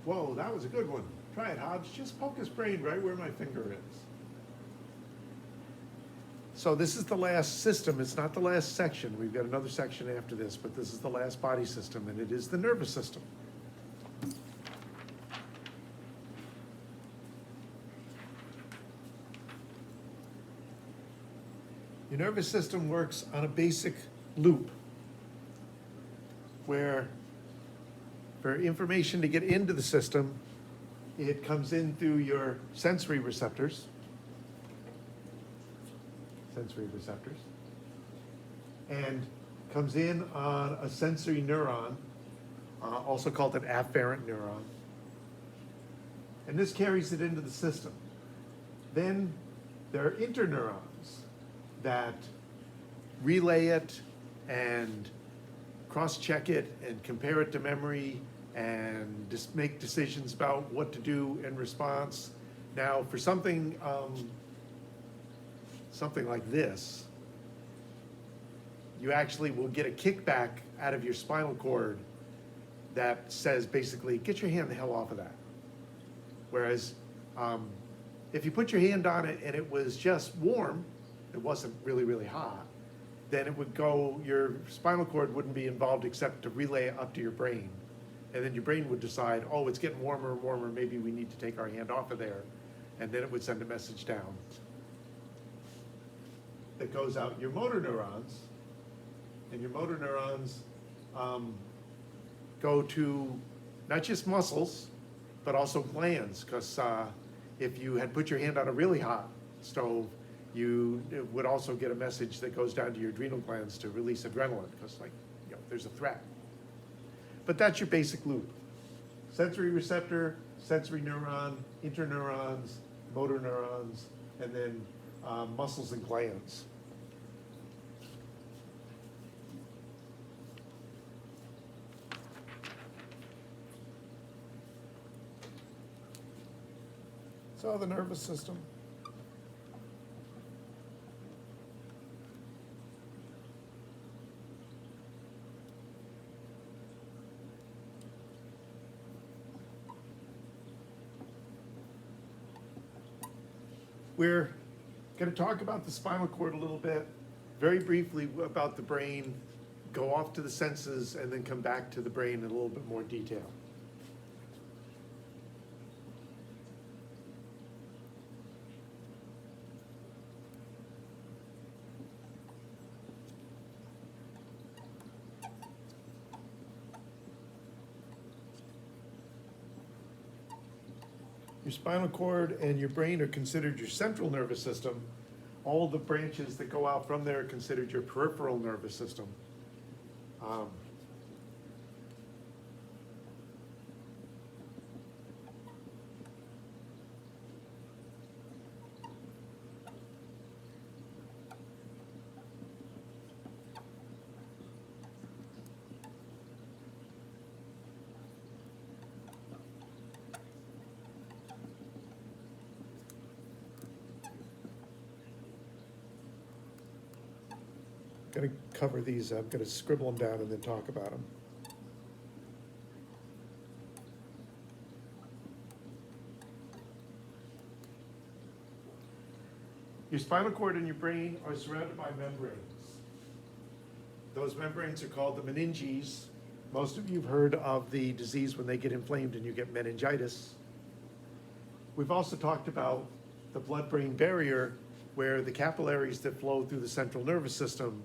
Whoa, that was a good one. Try it, Hobbs. Just poke his brain right where my finger is. So this is the last system. It's not the last section. We've got another section after this, but this is the last body system, and it is the nervous system. Your nervous system works on a basic loop where for information to get into the system, it comes in through your sensory receptors, and comes in on a sensory neuron, also called an afferent neuron. And this carries it into the system. Then there are interneurons that relay it and cross-check it and compare it to memory and just make decisions about what to do in response. Now, for something like this, you actually will get a kickback out of your spinal cord that says basically, get your hand the hell off of that. Whereas if you put your hand on it and it was just warm, it wasn't really, really hot, then it would go, your spinal cord wouldn't be involved except to relay it up to your brain. And then your brain would decide, oh, it's getting warmer and warmer, maybe we need to take our hand off of there. And then it would send a message down that goes out your motor neurons. And your motor neurons go to not just muscles, but also glands. Because if you had put your hand on a really hot stove, you would also get a message that goes down to your adrenal glands to release adrenaline, because there's a threat. But that's your basic loop. Sensory receptor, sensory neuron, interneurons, motor neurons, and then muscles and glands. So the nervous system. We're going to talk about the spinal cord a little bit, very briefly about the brain, go off to the senses, and then come back to the brain in a little bit more detail. Your spinal cord and your brain are considered your central nervous system. All the branches that go out from there are considered your peripheral nervous system. I'm going to cover these. I'm going to scribble them down and then talk about them. Your spinal cord and your brain are surrounded by membranes. Those membranes are called the meninges. Most of you have heard of the disease when they get inflamed and you get meningitis. We've also talked about the blood-brain barrier, where the capillaries that flow through the central nervous system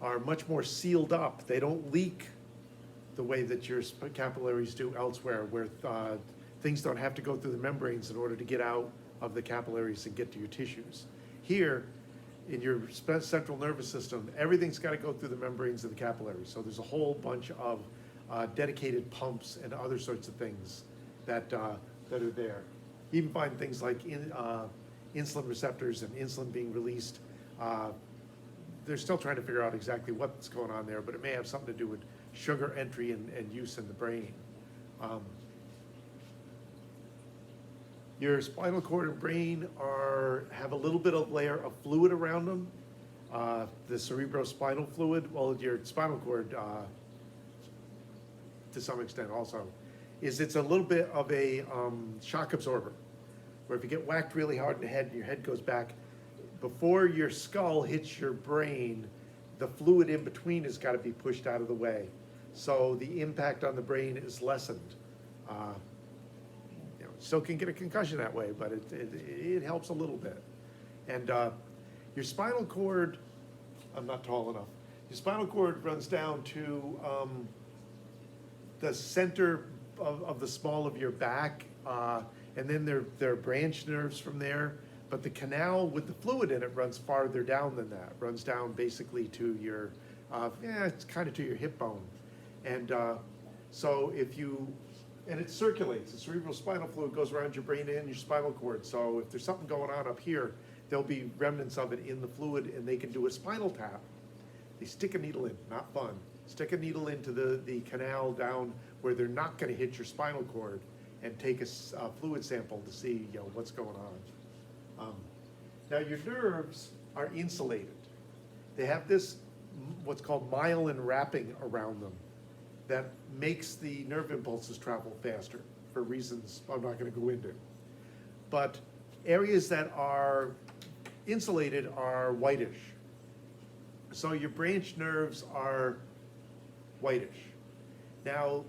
are much more sealed up. They don't leak the way that your capillaries do elsewhere, where things don't have to go through the membranes in order to get out of the capillaries and get to your tissues. Here, in your central nervous system, everything's got to go through the membranes of the capillaries. So there's a whole bunch of dedicated pumps and other sorts of things that are there. You even find things like insulin receptors and insulin being released. They're still trying to figure out exactly what's going on there, but it may have something to do with sugar entry and use in the brain. Your spinal cord and brain have a little bit of layer of fluid around them. The cerebrospinal fluid, well, your spinal cord, to some extent also. is it's a little bit of a shock absorber, where if you get whacked really hard in the head and your head goes back, before your skull hits your brain, the fluid in between has got to be pushed out of the way. So the impact on the brain is lessened. Still can get a concussion that way, but it helps a little bit. And your spinal cord, I'm not tall enough, your spinal cord runs down to the center of the small of your back, and then there are branch nerves from there, but the canal with the fluid in it runs farther down than that, runs down basically to your, it's kind of to your hip bone. And so and it circulates, the cerebral spinal fluid goes around your brain and your spinal cord, so if there's something going on up here, there'll be remnants of it in the fluid, and they can do a spinal tap. They stick a needle in, not fun. Stick a needle into the canal down where they're not gonna hit your spinal cord, and take a fluid sample to see what's going on. Now your nerves are insulated. They have this, what's called myelin wrapping around them that makes the nerve impulses travel faster for reasons I'm not gonna go into. But areas that are insulated are whitish. So your branch nerves are whitish. Now,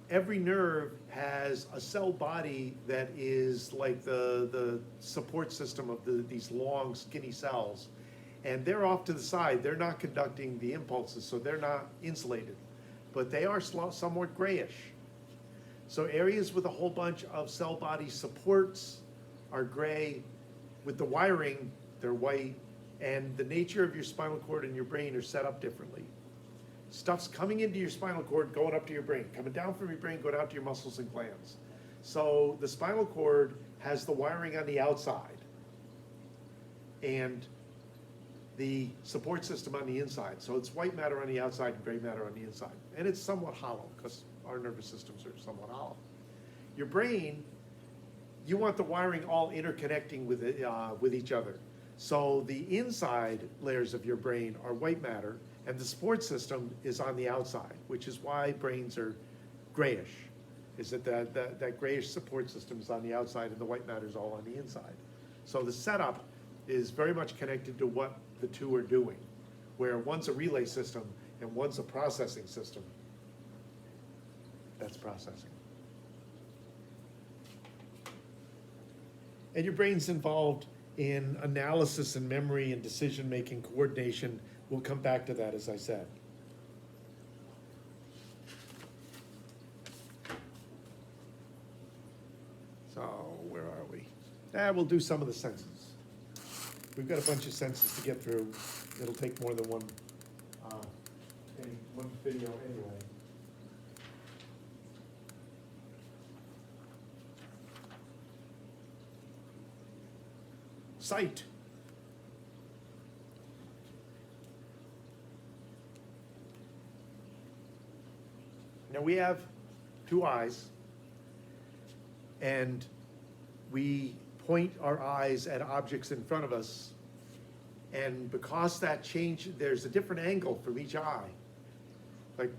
every nerve has a cell body that is like the support system of these long, skinny cells. And they're off to the side. They're not conducting the impulses, so they're not insulated. But they are somewhat grayish. So areas with a whole bunch of cell body supports are gray. With the wiring, they're white. And the nature of your spinal cord and your brain are set up differently. Stuff's coming into your spinal cord, going up to your brain, coming down from your brain, going out to your muscles and glands. So the spinal cord has the wiring on the outside and the support system on the inside. So it's white matter on the outside and gray matter on the inside. And it's somewhat hollow because our nervous systems are somewhat hollow. Your brain, you want the wiring all interconnecting with each other. So the inside layers of your brain are white matter, and the support system is on the outside, which is why brains are grayish, is that grayish support system is on the outside and the white matter is all on the inside. So the setup is very much connected to what the two are doing, where one's a relay system and one's a processing system. That's processing. And your brain's involved in analysis and memory and decision-making, coordination. We'll come back to that, as I said. So where are we? We'll do some of the senses. We've got a bunch of senses to get through. It'll take more than one video anyway. Sight. Now we have two eyes, and we point our eyes at objects in front of us, and because that change, there's a different angle from each eye. Like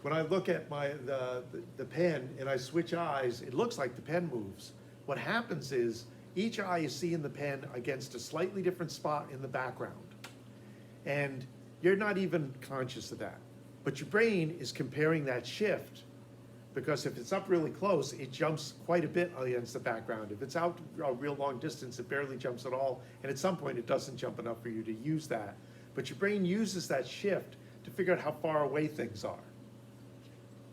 when I look at the pen and I switch eyes, it looks like the pen moves. What happens is each eye is seeing the pen against a slightly different spot in the background. And you're not even conscious of that. But your brain is comparing that shift, because if it's up really close, it jumps quite a bit against the background. If it's out a real long distance, it barely jumps at all. And at some point, it doesn't jump enough for you to use that. But your brain uses that shift to figure out how far away things are.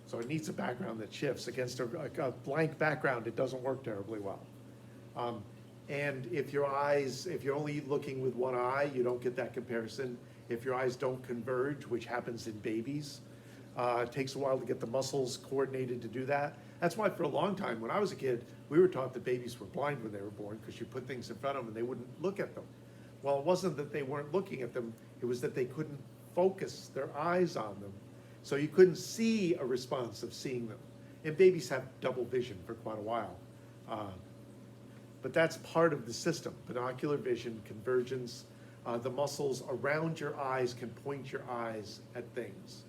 So it needs a background that shifts. Against a blank background, it doesn't work terribly well. And if you're only looking with one eye, you don't get that comparison. If your eyes don't converge, which happens in babies, it takes a while to get the muscles coordinated to do that. That's why for a long time, when I was a kid, we were taught that babies were blind when they were born because you put things in front of them and they wouldn't look at them. Well, it wasn't that they weren't looking at them, it was that they couldn't focus their eyes on them. So you couldn't see a response of seeing them. And babies have double vision for quite a while. But that's part of the system, binocular vision, convergence. The muscles around your eyes can point your eyes at things.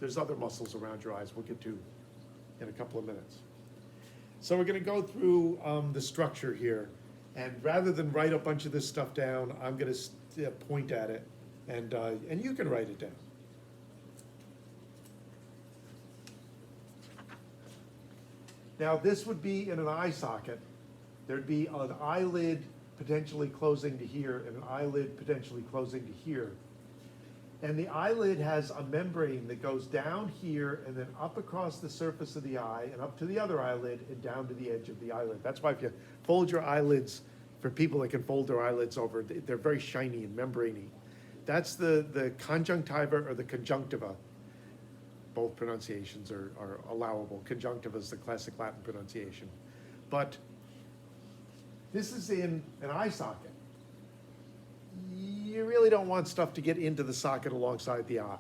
There's other muscles around your eyes we'll get to in a couple of minutes. So we're gonna go through the structure here, and rather than write a bunch of this stuff down, I'm gonna point at it, and you can write it down. Now, this would be in an eye socket. There'd be an eyelid potentially closing to here and an eyelid potentially closing to here. And the eyelid has a membrane that goes down here and then up across the surface of the eye and up to the other eyelid and down to the edge of the eyelid. That's why if you fold your eyelids, for people that can fold their eyelids over, they're very shiny and membraney. That's the conjunctiva or the conjunctiva. Both pronunciations are allowable. Conjunctiva is the classic Latin pronunciation. But this is in an eye socket. You really don't want stuff to get into the socket alongside the eye.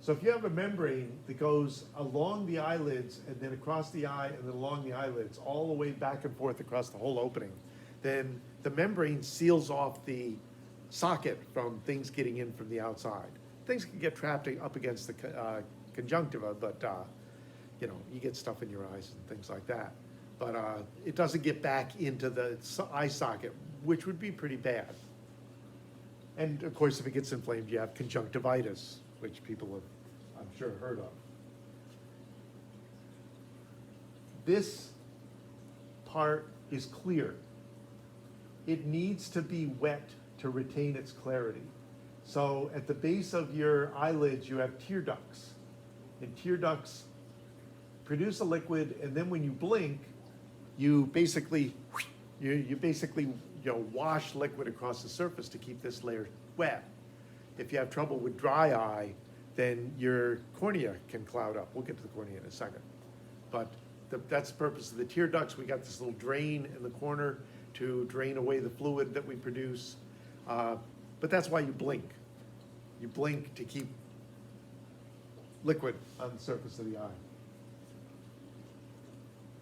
So if you have a membrane that goes along the eyelids and then across the eye and then along the eyelids, all the way back and forth across the whole opening, then the membrane seals off the socket from things getting in from the outside. Things can get trapped up against the conjunctiva, but you know, you get stuff in your eyes and things like that. But it doesn't get back into the eye socket, which would be pretty bad. And of course, if it gets inflamed, you have conjunctivitis, which people have, I'm sure, heard of. This part is clear. It needs to be wet to retain its clarity. So at the base of your eyelids, you have tear ducts. And tear ducts produce a liquid, and then when you blink, you basically wash liquid across the surface to keep this layer wet. If you have trouble with dry eye, then your cornea can cloud up. We'll get to the cornea in a second. But that's the purpose of the tear ducts. We got this little drain in the corner to drain away the fluid that we produce. But that's why you blink. You blink to keep liquid on the surface of the eye.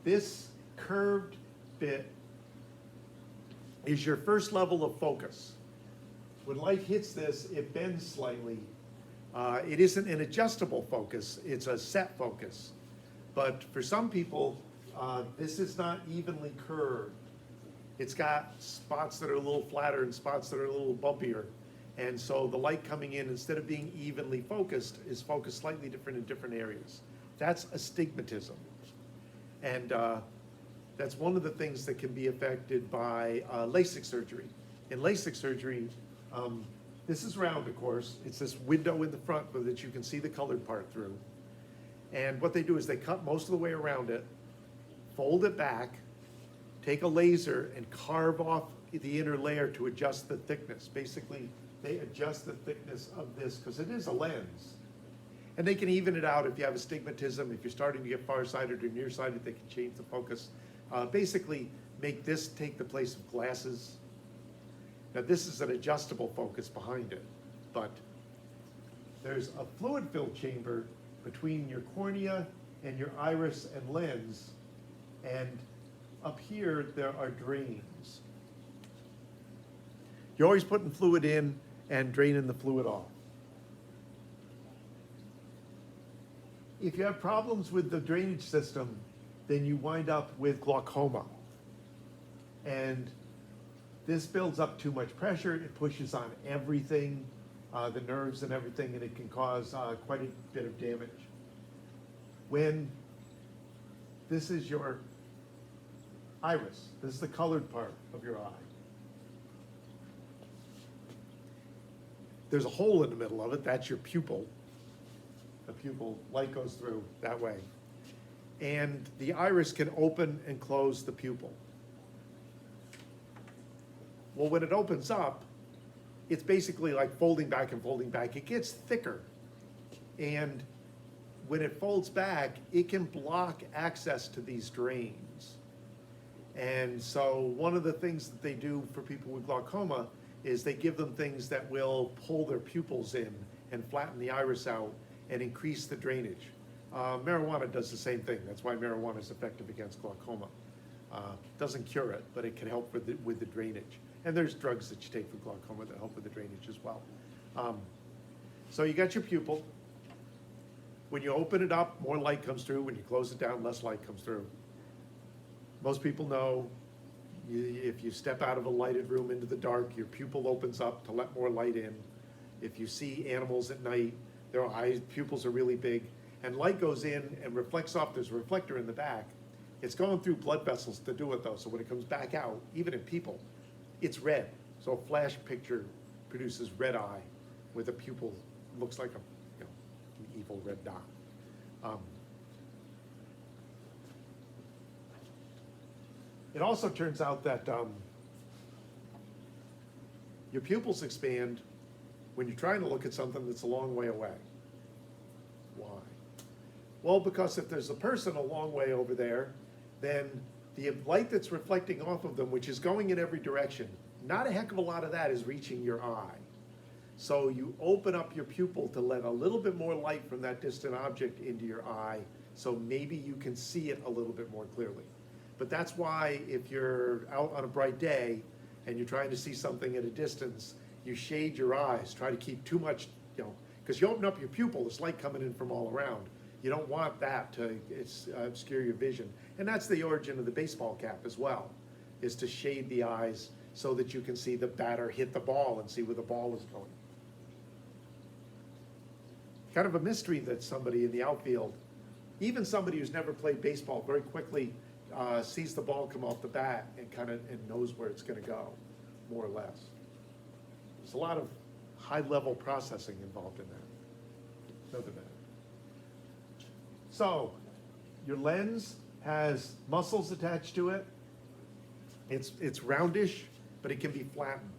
This curved bit is your first level of focus. When light hits this, it bends slightly. It isn't an adjustable focus, it's a set focus. But for some people, this is not evenly curved. It's got spots that are a little flatter and spots that are a little bumpier. And so the light coming in, instead of being evenly focused, is focused slightly different in different areas. That's astigmatism. And that's one of the things that can be affected by LASIK surgery. In LASIK surgery, this is round, of course. It's this window in the front that you can see the colored part through. And what they do is they cut most of the way around it, fold it back, take a laser and carve off the inner layer to adjust the thickness. Basically, they adjust the thickness of this because it is a lens. And they can even it out if you have astigmatism. If you're starting to get farsighted or nearsighted, they can change the focus. Basically, make this take the place of glasses. Now, this is an adjustable focus behind it, but there's a fluid-filled chamber between your cornea and your iris and lens, and up here, there are drains. You're always putting fluid in and draining the fluid off. If you have problems with the drainage system, then you wind up with glaucoma. And this builds up too much pressure, it pushes on everything, the nerves and everything, and it can cause quite a bit of damage. When this is your iris, this is the colored part of your eye. There's a hole in the middle of it, that's your pupil. The pupil, light goes through that way. And the iris can open and close the pupil. Well, when it opens up, it's basically like folding back and folding back. It gets thicker. And when it folds back, it can block access to these drains. And so one of the things that they do for people with glaucoma is they give them things that will pull their pupils in and flatten the iris out and increase the drainage. Marijuana does the same thing. That's why marijuana is effective against glaucoma. Doesn't cure it, but it can help with the drainage. And there's drugs that you take for glaucoma that help with the drainage as well. So you got your pupil. When you open it up, more light comes through. When you close it down, less light comes through. Most people know if you step out of a lighted room into the dark, your pupil opens up to let more light in. If you see animals at night, their pupils are really big, and light goes in and reflects off. There's a reflector in the back. It's going through blood vessels to do it though, so when it comes back out, even in people, it's red. So a flash picture produces red eye with a pupil, looks like an evil red dot. It also turns out that your pupils expand when you're trying to look at something that's a long way away. Why? Well, because if there's a person a long way over there, then the light that's reflecting off of them, which is going in every direction, not a heck of a lot of that is reaching your eye. So you open up your pupil to let a little bit more light from that distant object into your eye, so maybe you can see it a little bit more clearly. But that's why if you're out on a bright day and you're trying to see something at a distance, you shade your eyes, try to keep too much, because you open up your pupil, there's light coming in from all around. You don't want that to obscure your vision. And that's the origin of the baseball cap as well, is to shade the eyes so that you can see the batter hit the ball and see where the ball is going. Kind of a mystery that somebody in the outfield, even somebody who's never played baseball, very quickly sees the ball come off the bat and knows where it's going to go, more or less. There's a lot of high-level processing involved in that. Another minute. So, your lens has muscles attached to it. It's roundish, but it can be flattened.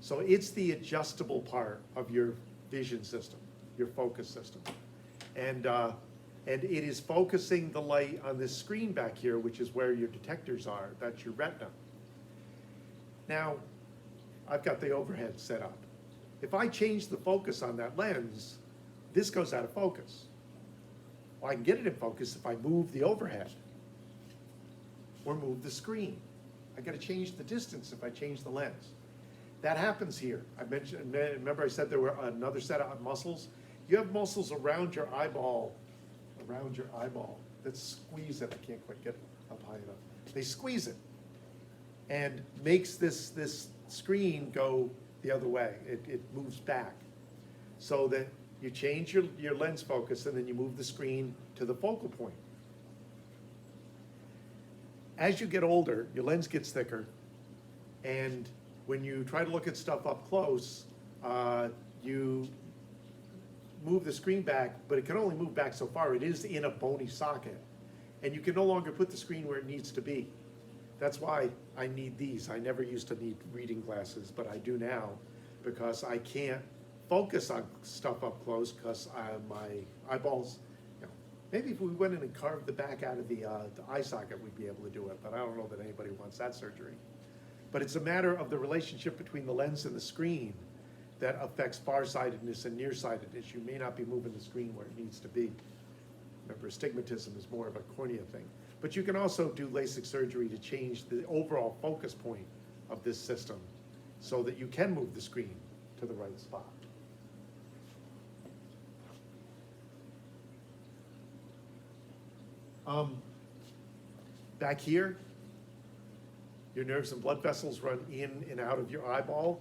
So it's the adjustable part of your vision system, your focus system. And it is focusing the light on this screen back here, which is where your detectors are. That's your retina. Now, I've got the overhead set up. If I change the focus on that lens, this goes out of focus. Well, I can get it in focus if I move the overhead or move the screen. I got to change the distance if I change the lens. That happens here. Remember I said there were another set of muscles? You have muscles around your eyeball that squeeze it. I can't quite get up high enough. They squeeze it and makes this screen go the other way. It moves back so that you change your lens focus and then you move the screen to the focal point. As you get older, your lens gets thicker, and when you try to look at stuff up close, you move the screen back, but it can only move back so far. It is in a bony socket, and you can no longer put the screen where it needs to be. That's why I need these. I never used to need reading glasses, but I do now, because I can't focus on stuff up close because my eyeballs, maybe if we went in and carved the back out of the eye socket, we'd be able to do it, but I don't know that anybody wants that surgery. But it's a matter of the relationship between the lens and the screen that affects farsightedness and nearsightedness. You may not be moving the screen where it needs to be. Remember, astigmatism is more of a cornea thing. But you can also do LASIK surgery to change the overall focus point of this system so that you can move the screen to the right spot. Back here, your nerves and blood vessels run in and out of your eyeball.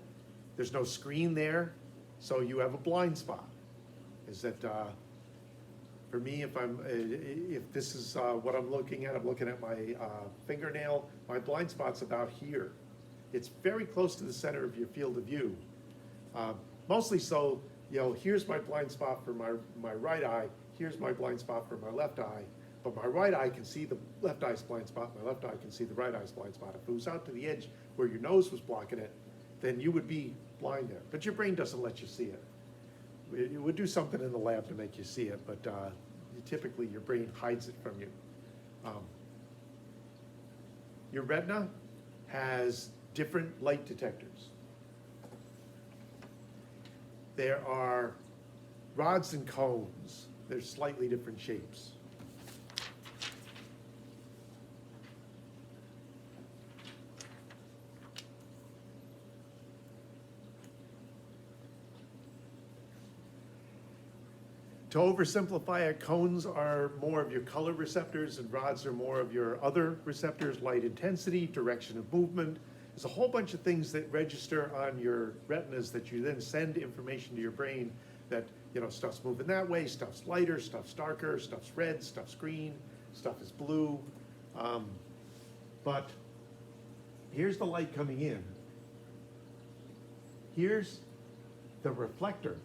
There's no screen there, so you have a blind spot. Is that, for me, if this is what I'm looking at my fingernail, my blind spot's about here. It's very close to the center of your field of view. Mostly so, here's my blind spot for my right eye, here's my blind spot for my left eye, but my right eye can see the left eye's blind spot, my left eye can see the right eye's blind spot. If it was out to the edge where your nose was blocking it, then you would be blind there. But your brain doesn't let you see it. It would do something in the lab to make you see it, but typically your brain hides it from you. Your retina has different light detectors. There are rods and cones. They're slightly different shapes. To oversimplify it, cones are more of your color receptors and rods are more of your other receptors, light intensity, direction of movement. There's a whole bunch of things that register on your retinas that you then send information to your brain that, you know, stuff's moving that way, stuff's lighter, stuff's darker, stuff's red, stuff's green, stuff is blue. But here's the light coming in. Here's the reflector.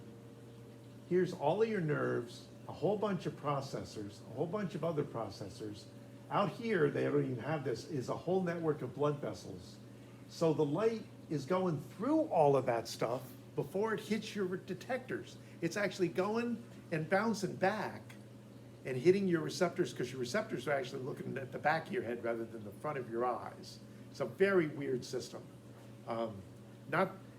Here's all of your nerves, a whole bunch of processors, a whole bunch of other processors. Out here, they don't even have this, is a whole network of blood vessels. So the light is going through all of that stuff before it hits your detectors. It's actually going and bouncing back and hitting your receptors, because your receptors are actually looking at the back of your head rather than the front of your eyes. It's a very weird system.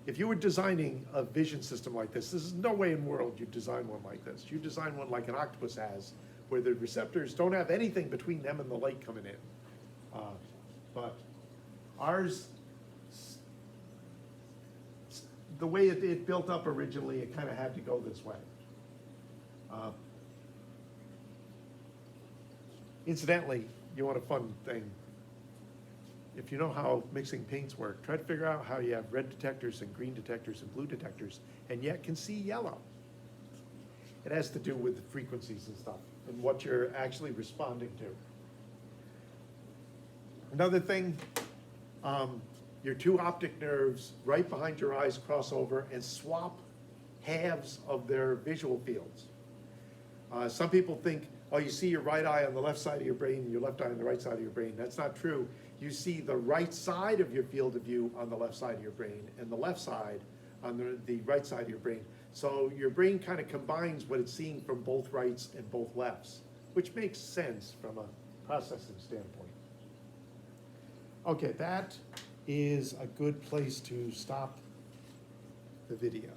If you were designing a vision system like this is no way in the world you'd design one like this. You design one like an octopus has, where the receptors don't have anything between them and the light coming in. But ours, the way it built up originally, it kind of had to go this way. Incidentally, you want a fun thing? If you know how mixing paints work, try to figure out how you have red detectors and green detectors and blue detectors, and yet can see yellow. It has to do with the frequencies and stuff, and what you're actually responding to. Another thing, your two optic nerves right behind your eyes cross over and swap halves of their visual fields. Some people think, oh, you see your right eye on the left side of your brain and your left eye on the right side of your brain. That's not true. You see the right side of your field of view on the left side of your brain and the left side on the right side of your brain. So your brain kind of combines what it's seeing from both rights and both lefts, which makes sense from a processing standpoint. Okay, that is a good place to stop the video.